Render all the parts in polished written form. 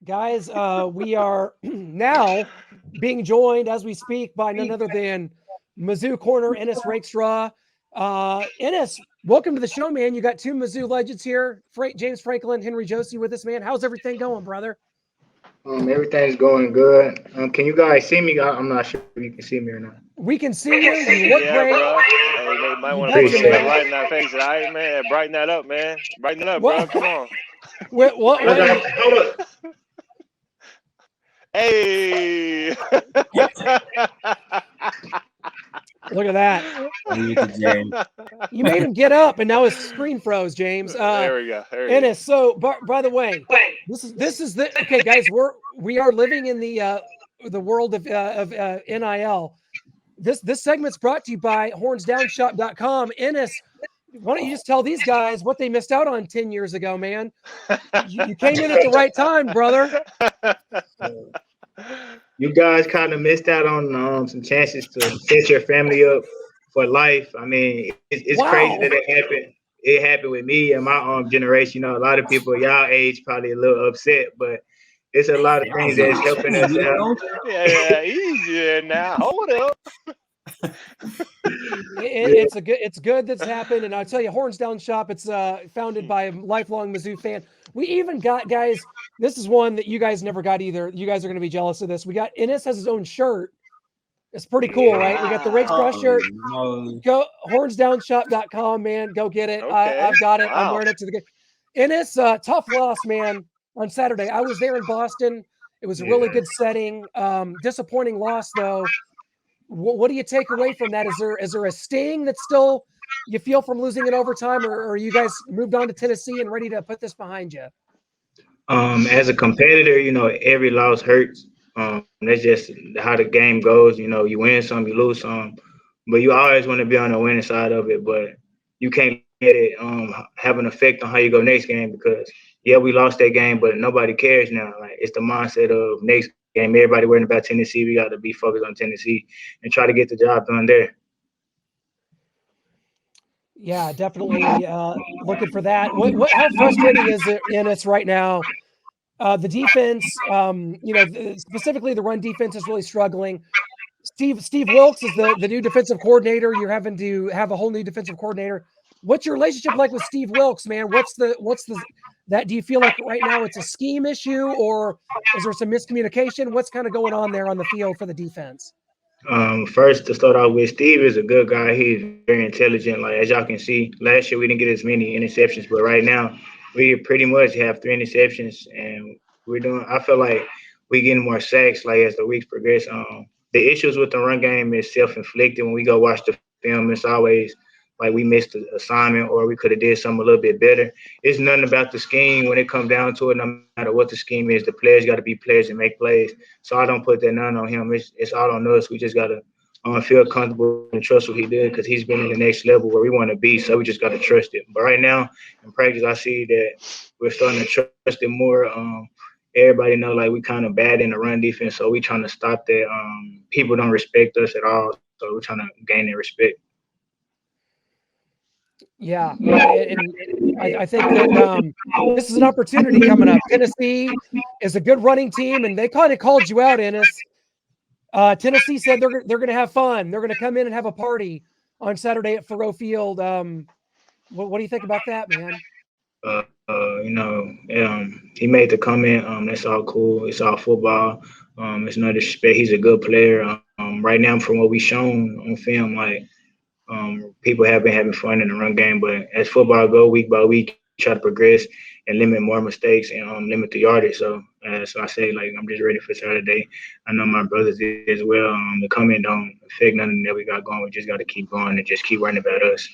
Guys, we are now being joined as we speak by none other than Mizzou corner Ennis Rakestraw. Ennis, welcome to the show, man. You got two Mizzou legends here, James Franklin, Henry Josey with us, man. How's everything going, brother? Everything's going good. Can you guys see me? I'm not sure if you can see me or not. We can see you. You look Yeah, great. bro. Hey, they might You want to put a betcha, little Appreciate man. it. light in that face. All right, man. Brighten that up, man. Brighten it up, What? bro. Come on. What do you? Hold up. Hey. Look at that. Leave it to James. You made him get up, and now his screen froze, James. There we go. There you go. Ennis. So, by the way, this is the okay, guys. We are living in the world of NIL. This segment's brought to you by hornsdownshop.com. Ennis, why don't you just tell these guys what they missed out on 10 years ago, man? You came in at the right time, brother. You guys kind of missed out on some chances to set your family up for life. I mean, it's crazy Wow. that it happened. It happened with me and my generation. You know, a lot of people y'all age probably a little upset, but it's a lot of things that's helping us out. Yeah, easier now. Hold up. It's good that's happened, and I'll tell you, Horns Down Shop. It's founded by a lifelong Mizzou fan. We even got guys. This is one that you guys never got either. You guys are going to be jealous of this. We got Ennis has his own shirt. It's pretty cool, right? We got the Rakestraw shirt. No. Go hornsdownshop.com, man. Go get it. Okay. I've got it. I'm Wow. wearing it to the game. Ennis, tough loss, man. On Saturday, I was there in Boston. It was a really good setting. Disappointing loss, though. What do you take away from that? Is there a sting that still you feel from losing in overtime, or you guys moved on to Tennessee and ready to put this behind you? As a competitor, you know, every loss hurts. That's just how the game goes. You know, you win some, you lose some, but you always want to be on the winning side of it. But you can't let it have an effect on how you go next game because yeah, we lost that game, but nobody cares now. Like it's the mindset of next game. Everybody worrying about Tennessee. We got to be focused on Tennessee and try to get the job done there. Yeah, definitely looking for that. How frustrating is it in us right now? The defense, specifically the run defense is really struggling. Steve Wilkes is the new defensive coordinator. You're having to have a whole new defensive coordinator. What's your relationship like with Steve Wilkes, man? What's the that? Do you feel like right now it's a scheme issue, or is there some miscommunication? What's kind of going on there on the field for the defense? First to start off with, Steve is a good guy. He's very intelligent. Like as y'all can see, last year we didn't get as many interceptions, but right now we pretty much have 3 interceptions, and we're doing. I feel like we getting more sacks like as the weeks progress. The issues with the run game is self-inflicted. When we go watch the film, it's always like we missed the assignment or we could have did something a little bit better. It's nothing about the scheme when it comes down to it. No matter what the scheme is, the players got to be players and make plays. So I don't put that none on him. It's all on us. We just got to feel comfortable and trust what he did because he's been in the next level where we want to be. So we just got to trust it. But right now in practice, I see that we're starting to trust it more. Everybody know like we kind of bad in the run defense, so we trying to stop that. People don't respect us at all, so we're trying to gain their respect. Yeah, and I think that this is an opportunity coming up. Tennessee is a good running team, and they kind of called you out, Ennis. Tennessee said they're going to have fun. They're going to come in and have a party on Saturday at Faurot Field. What do you think about that, man? He made the comment. That's all cool. It's all football. It's no disrespect. He's a good player. Right now, from what we shown on film, like people have been having fun in the run game. But as football go, week by week, try to progress and limit more mistakes and limit the yardage. So I say, like, I'm just ready for Saturday. I know my brothers is as well. The comment don't affect nothing that we got going. We just got to keep going and just keep worrying about us.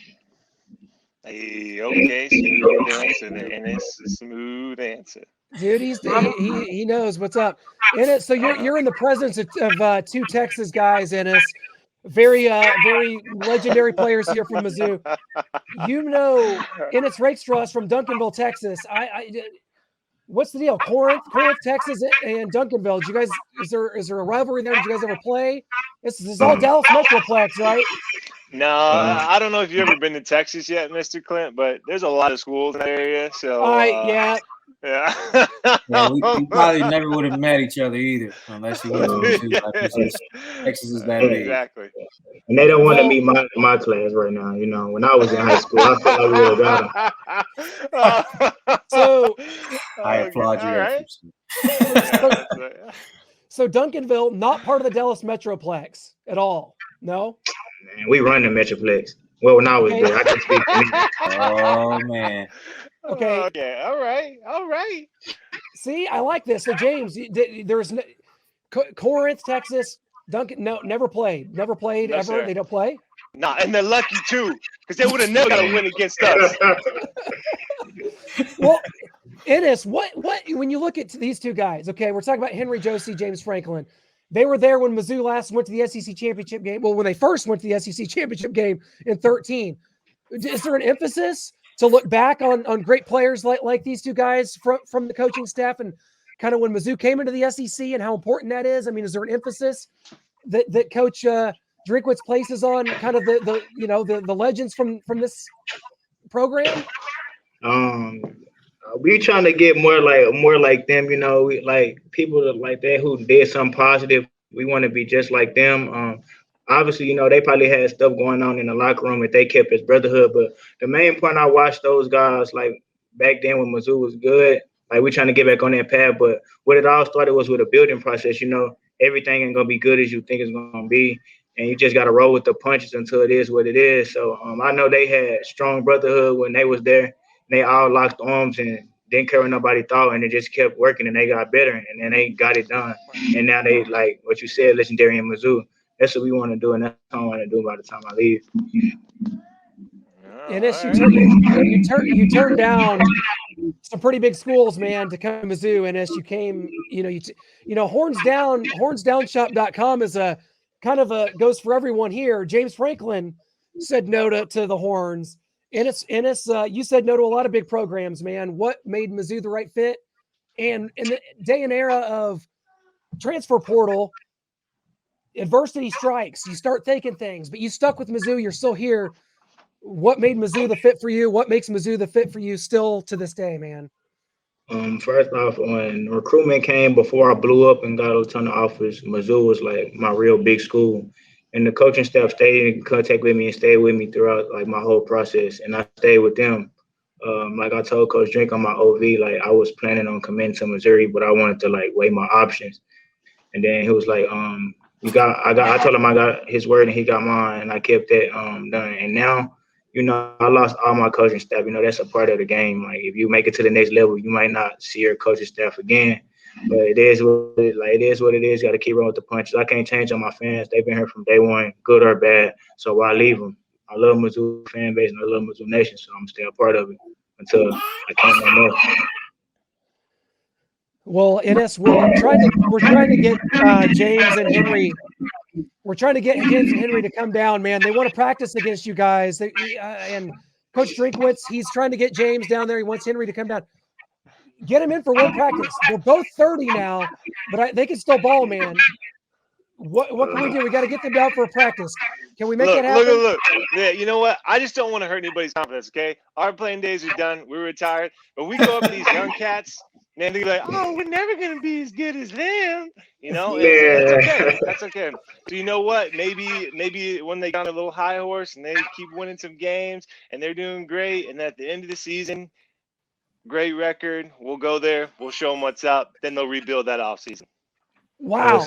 Hey, okay, smooth answer there, Ennis. Smooth answer. Dude, he knows what's up. Ennis, so you're in the presence of two Texas guys, Ennis. Very legendary players here from Mizzou. You know Ennis Rakestraw from Duncanville, Texas. What's the deal? Corinth, Texas, and Duncanville. Did you guys is there a rivalry there? Did you guys ever play? This is all Dallas Metroplex, right? No, I don't know if you've ever been to Texas yet, Mr. Clint, but there's a lot of schools in that area. So Yeah. Yeah. Yeah, we probably never would have met each other either unless you went to Mizzou. Like, Texas is that big. Exactly. And they don't want to Well- be my class right now. You know, when I was in high school, I feel like we would have got them. So, I applaud all your right. efforts. Yeah, that's right. so Duncanville, not part of the Dallas Metroplex at all. No. Man, we run the Metroplex. Well, when I was Okay. there, I can speak for me. Oh man, Okay. Okay. All right. All right. See, I like this. So James, there's Corinth, Texas. Duncan, no, never played. Never played No, ever. sir. They don't play. Nah, and they're lucky too, because they would have never got a win against us. Well, Ennis, what when you look at these two guys, okay, we're talking about Henry Josey, James Franklin. They were there when Mizzou last went to the SEC championship game. Well, when they first went to the SEC championship game in 2013. Is there an emphasis to look back on great players like these two guys from the coaching staff and kind of when Mizzou came into the SEC and how important that is? I mean, is there an emphasis that Coach Drinkwitz places on kind of the legends from this program? We trying to get more like them, you know, like people like that who did something positive. We want to be just like them. Obviously, you know, they probably had stuff going on in the locker room that they kept as brotherhood. But the main point, I watched those guys like back then when Mizzou was good. Like we're trying to get back on that path. But what it all started was with a building process. You know, everything ain't gonna be good as you think it's gonna be, and you just gotta roll with the punches until it is what it is. So I know they had strong brotherhood when they was there. They all locked arms and didn't care what nobody thought, and they just kept working and they got better and then they got it done. And now they, like what you said, legendary in Mizzou. That's what we want to do, and that's what I want to do by the time I leave. Ennis, you turned down some pretty big schools, man, to come to Mizzou. Ennis, you came, hornsdownshop.com is a kind of a goes for everyone here. James Franklin said no to the Horns. Ennis, you said no to a lot of big programs, man. What made Mizzou the right fit? And in the day and era of transfer portal, adversity strikes. You start thinking things, but you stuck with Mizzou. You're still here. What made Mizzou the fit for you? What makes Mizzou the fit for you still to this day, man? First off, when recruitment came before I blew up and got a ton of offers, Mizzou was like my real big school. And the coaching staff stayed in contact with me and stayed with me throughout like my whole process. And I stayed with them. Like I told Coach Drink on my OV, like I was planning on committing to Missouri, but I wanted to like weigh my options. And then he was like, I told him I got his word and he got mine, and I kept that done. And now, you know, I lost all my coaching staff. You know, that's a part of the game. Like if you make it to the next level, you might not see your coaching staff again. But it is what it is. You got to keep rolling with the punches. I can't change on my fans. They've been here from day one, good or bad. So why leave them? I love Mizzou fan base and I love Mizzou Nation, so I'm gonna stay a part of it until I can't no more. Well, Ennis, we're trying to get James and Henry. We're trying to get James and Henry to come down, man. They want to practice against you guys. And Coach Drinkwitz, he's trying to get James down there. He wants Henry to come down. Get him in for one practice. They're both 30 now, but they can still ball, man. What can we do? We got to get them down for a practice. Can we make that happen? Look. Yeah, you know what? I just don't want to hurt anybody's confidence, okay? Our playing days are done. We're retired. But we go up to these young cats, and they're like, oh, we're never going to be as good as them. You know, it's okay. That's okay. So you know what? Maybe when they got on a little high horse and they keep winning some games and they're doing great, and at the end of the season, great record, we'll go there. We'll show them what's up. Then they'll rebuild that offseason. Wow.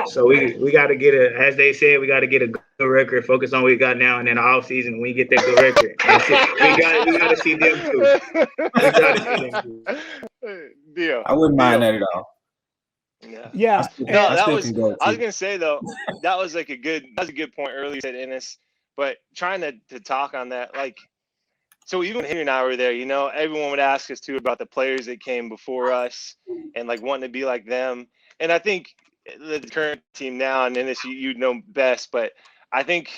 So we got to get as they said, we got to get a good record, focus on what we got now, and then the off season, we get that good record. We got to see them too. We got to see them too. Deal. I wouldn't mind that at all. Yeah. I was gonna say though, that was a good point earlier, you said, Ennis, but trying to talk on that, like, so even when Henry and I were there, you know, everyone would ask us too about the players that came before us and like wanting to be like them. And I think the current team now, and Ennis, you know best, but I think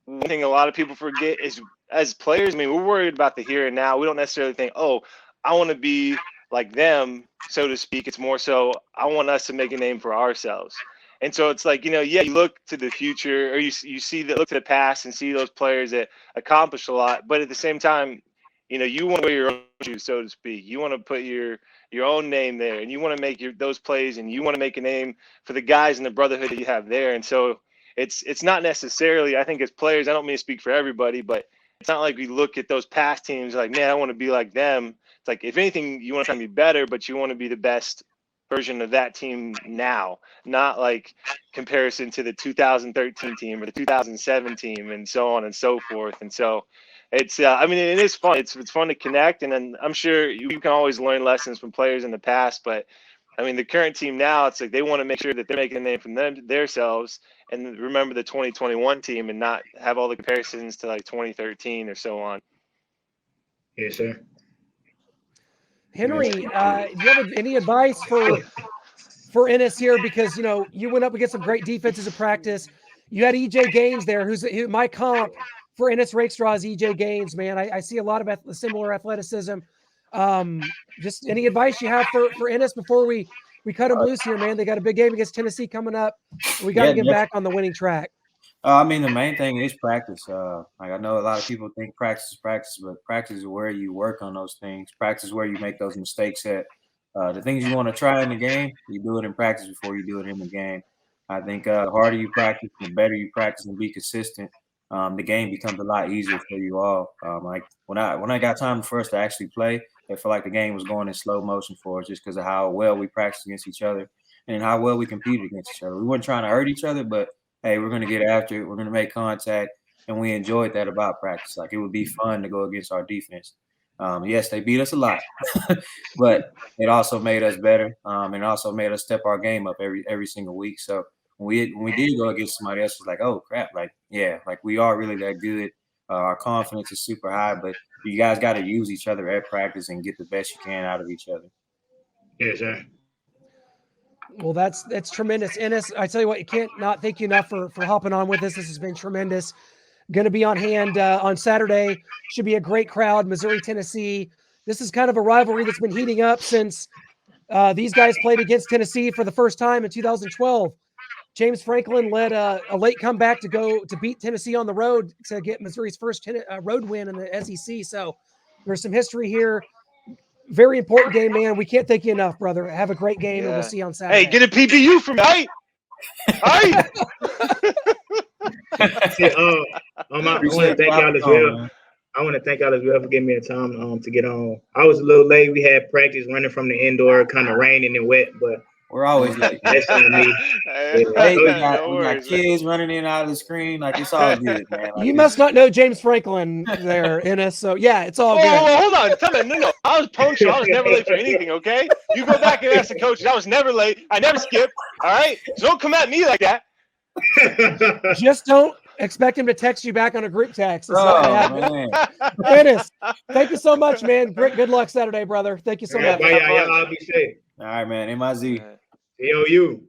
one thing a lot of people forget is as players, I mean, we're worried about the here and now. We don't necessarily think, oh, I want to be like them, so to speak. It's more so I want us to make a name for ourselves. And so it's like, you know, yeah, you look to the future, or you look to the past and see those players that accomplished a lot, but at the same time, you know, you want to wear your own you, so to speak. You want to put your own name there, and you want to make those plays, and you want to make a name for the guys and the brotherhood that you have there. And so it's not necessarily, I think as players, I don't mean to speak for everybody, but it's not like we look at those past teams like, man, I want to be like them. It's like, if anything, you want to try to be better, but you want to be the best version of that team now, not like comparison to the 2013 team or the 2007 team and so on and so forth. And so it's, I mean, it is fun. It's fun to connect. And then I'm sure you can always learn lessons from players in the past, but I mean, the current team now, it's like they want to make sure that they're making a name from themselves and remember the 2021 team and not have all the comparisons to like 2013 or so on. Yes, sir. Henry, do you have any advice for Ennis here? Because, you went up against some great defenses in practice. You had EJ Gaines there, who's my comp for Ennis Rakestraw is EJ Gaines, man. I see a lot of similar athleticism. Just any advice you have for Ennis before we cut them loose here, man? They got a big game against Tennessee coming up. We got to get back on the winning track. I mean, the main thing is practice. Like I know a lot of people think practice is practice, but practice is where you work on those things. Practice is where you make those mistakes at. The things you want to try in the game, you do it in practice before you do it in the game. I think the harder you practice, the better you practice and be consistent, the game becomes a lot easier for you all. Like when I got time for us to actually play, I felt like the game was going in slow motion for us just because of how well we practiced against each other and how well we competed against each other. We weren't trying to hurt each other, but hey, we're going to get after it. We're going to make contact, and we enjoyed that about practice. Like it would be fun to go against our defense. Yes, they beat us a lot, but it also made us better, and also made us step our game up every single week. So when we did go against somebody else, it's like, oh crap, like yeah, like we are really that good. Our confidence is super high, but you guys got to use each other at practice and get the best you can out of each other. Yes, sir. Well, that's tremendous. Ennis, I tell you what, you can't not thank you enough for hopping on with us. This has been tremendous. Going to be on hand on Saturday. Should be a great crowd, Missouri, Tennessee. This is kind of a rivalry that's been heating up since these guys played against Tennessee for the first time in 2012. James Franklin led a late comeback to beat Tennessee on the road to get Missouri's first road win in the SEC. So there's some history here. Very important game, man. We can't thank you enough, brother. Have a great game, and we'll see you on Saturday. Hey, get a PBU from me. Hey! I want to thank y'all as well. I want to thank y'all as well for giving me a time to get on. I was a little late. We had practice running from the indoor, kind of raining and wet, but we're always late. That's on me. Hey, we got kids running in and out of the screen. Like it's all good, man. Like, you must not know James Franklin there, Ennis. So yeah, it's all good. Hold on. Tell me, no. I was punctual. I was never late for anything, okay? You go back and ask the coaches. I was never late. I never skipped. All right? So don't come at me like that. Just don't expect him to text you back on a group text. Man. Ennis, thank you so much, man. Good luck Saturday, brother. Thank you so much. Y'all be safe. All right, man. MIZ. You.